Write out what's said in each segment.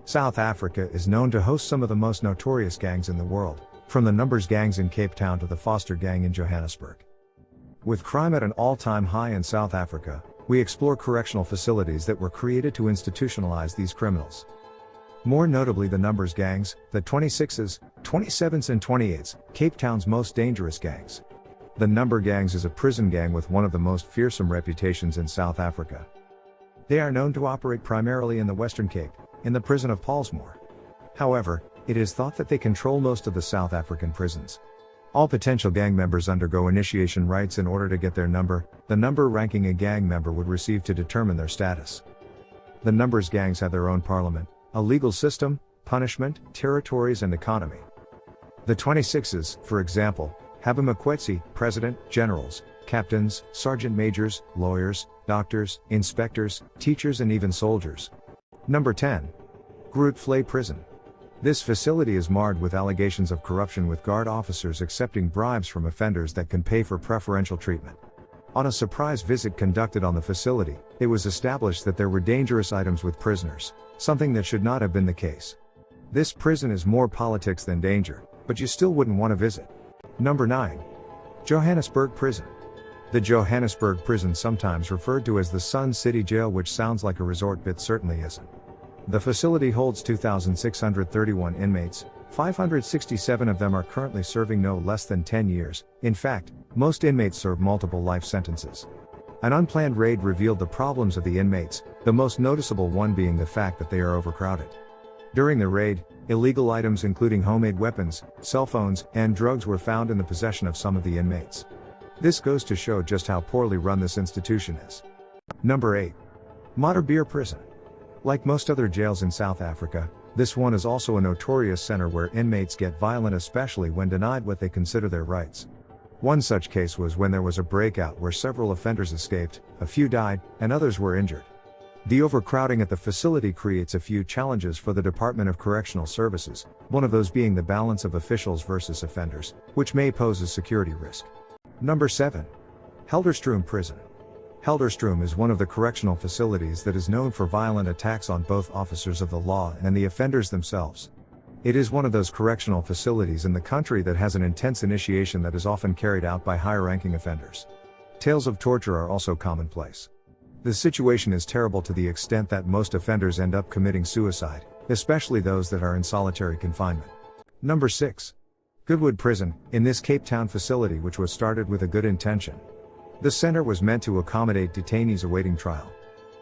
South Africa is known to host some of the most notorious gangs in the world, from the Numbers gangs in Cape Town to the Foster gang in Johannesburg. With crime at an all-time high in South Africa, we explore correctional facilities that were created to institutionalize these criminals. More notably the Numbers gangs, the 26s, 27s and 28s, Cape Town's most dangerous gangs. The Number gangs is a prison gang with one of the most fearsome reputations in South Africa. They are known to operate primarily in the Western Cape, in the prison of Pollsmoor. However, it is thought that they control most of the South African prisons. All potential gang members undergo initiation rites in order to get their number, the number ranking a gang member would receive to determine their status. The Numbers gangs have their own parliament, a legal system, punishment, territories and economy. The 26s, for example, have a Mokgweetsi, president, generals, captains, sergeant majors, lawyers, doctors, inspectors, teachers and even soldiers. Number 10. Groote Vlei Prison. This facility is marred with allegations of corruption, with guard officers accepting bribes from offenders that can pay for preferential treatment. On a surprise visit conducted on the facility, it was established that there were dangerous items with prisoners, something that should not have been the case. This prison is more politics than danger, but you still wouldn't want to visit. Number 9. Johannesburg Prison. The Johannesburg Prison, sometimes referred to as the Sun City Jail, which sounds like a resort but certainly isn't. The facility holds 2,631 inmates, 567 of them are currently serving no less than 10 years, in fact, most inmates serve multiple life sentences. An unplanned raid revealed the problems of the inmates, the most noticeable one being the fact that they are overcrowded. During the raid, illegal items including homemade weapons, cell phones, and drugs were found in the possession of some of the inmates. This goes to show just how poorly run this institution is. Number 8. Madderbeer Prison. Like most other jails in South Africa, this one is also a notorious center where inmates get violent, especially when denied what they consider their rights. One such case was when there was a breakout where several offenders escaped, a few died, and others were injured. The overcrowding at the facility creates a few challenges for the Department of Correctional Services, one of those being the balance of officials versus offenders, which may pose a security risk. Number 7. Helderstroom Prison. Helderstroom is one of the correctional facilities that is known for violent attacks on both officers of the law and the offenders themselves. It is one of those correctional facilities in the country that has an intense initiation that is often carried out by higher-ranking offenders. Tales of torture are also commonplace. The situation is terrible to the extent that most offenders end up committing suicide, especially those that are in solitary confinement. Number 6. Goodwood Prison. In this Cape Town facility, which was started with a good intention, the center was meant to accommodate detainees awaiting trial.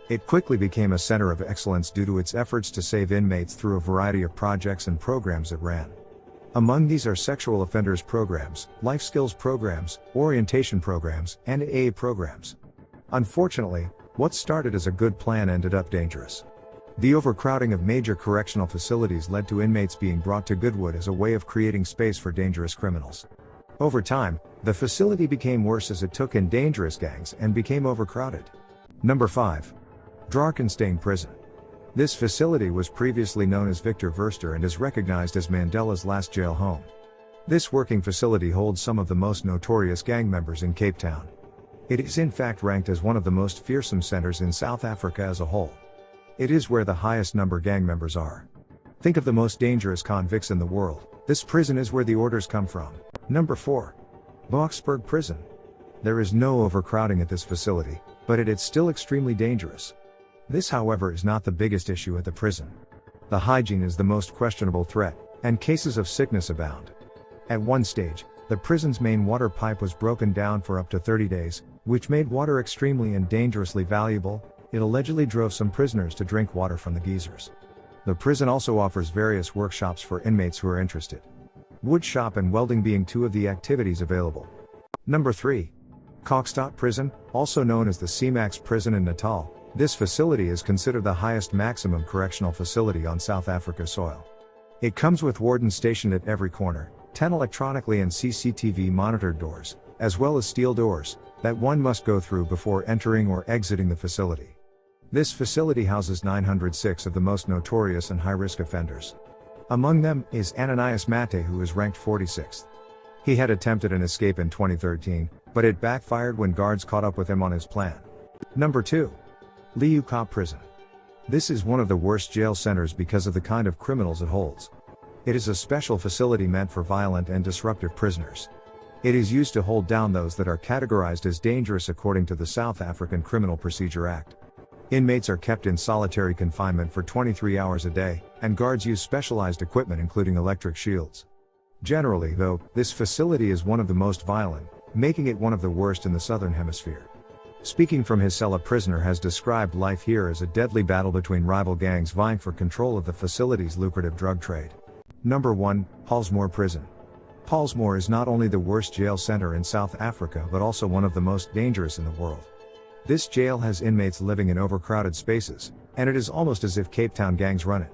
It quickly became a center of excellence due to its efforts to save inmates through a variety of projects and programs it ran. Among these are sexual offenders programs, life skills programs, orientation programs, and AA programs. Unfortunately, what started as a good plan ended up dangerous. The overcrowding of major correctional facilities led to inmates being brought to Goodwood as a way of creating space for dangerous criminals. Over time, the facility became worse as it took in dangerous gangs and became overcrowded. Number 5. Drakenstein Prison. This facility was previously known as Victor Verster and is recognized as Mandela's last jail home. This working facility holds some of the most notorious gang members in Cape Town. It is in fact ranked as one of the most fearsome centers in South Africa as a whole. It is where the highest number gang members are. Think of the most dangerous convicts in the world. This prison is where the orders come from. Number 4. Boksburg Prison. There is no overcrowding at this facility, but it is still extremely dangerous. This, however, is not the biggest issue at the prison. The hygiene is the most questionable threat, and cases of sickness abound. At one stage, the prison's main water pipe was broken down for up to 30 days, which made water extremely and dangerously valuable. It allegedly drove some prisoners to drink water from the geysers. The prison also offers various workshops for inmates who are interested. Wood shop and welding being two of the activities available. Number 3. Kokstad Prison, also known as the CMAX Prison in Natal. This facility is considered the highest maximum correctional facility on South Africa soil. It comes with wardens stationed at every corner, 10 electronically and CCTV monitored doors, as well as steel doors, that one must go through before entering or exiting the facility. This facility houses 906 of the most notorious and high-risk offenders. Among them is Ananias Mate, who is ranked 46th. He had attempted an escape in 2013, but it backfired when guards caught up with him on his plan. Number 2. Leeuwkop Prison. This is one of the worst jail centers because of the kind of criminals it holds. It is a special facility meant for violent and disruptive prisoners. It is used to hold down those that are categorized as dangerous according to the South African Criminal Procedure Act. Inmates are kept in solitary confinement for 23 hours a day, and guards use specialized equipment including electric shields. Generally, though, this facility is one of the most violent, making it one of the worst in the Southern Hemisphere. Speaking from his cell, a prisoner has described life here as a deadly battle between rival gangs vying for control of the facility's lucrative drug trade. Number 1, Pollsmoor Prison. Pollsmoor is not only the worst jail center in South Africa but also one of the most dangerous in the world. This jail has inmates living in overcrowded spaces, and it is almost as if Cape Town gangs run it.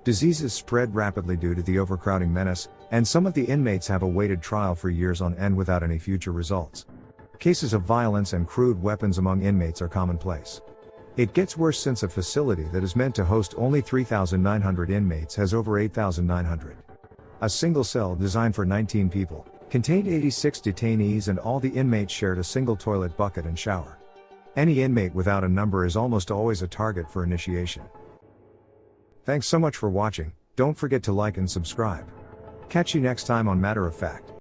Diseases spread rapidly due to the overcrowding menace, and some of the inmates have awaited trial for years on end without any future results. Cases of violence and crude weapons among inmates are commonplace. It gets worse since a facility that is meant to host only 3,900 inmates has over 8,900. A single cell designed for 19 people contained 86 detainees, and all the inmates shared a single toilet bucket and shower. Any inmate without a number is almost always a target for initiation. Thanks so much for watching. Don't forget to like and subscribe. Catch you next time on Matter of Fact.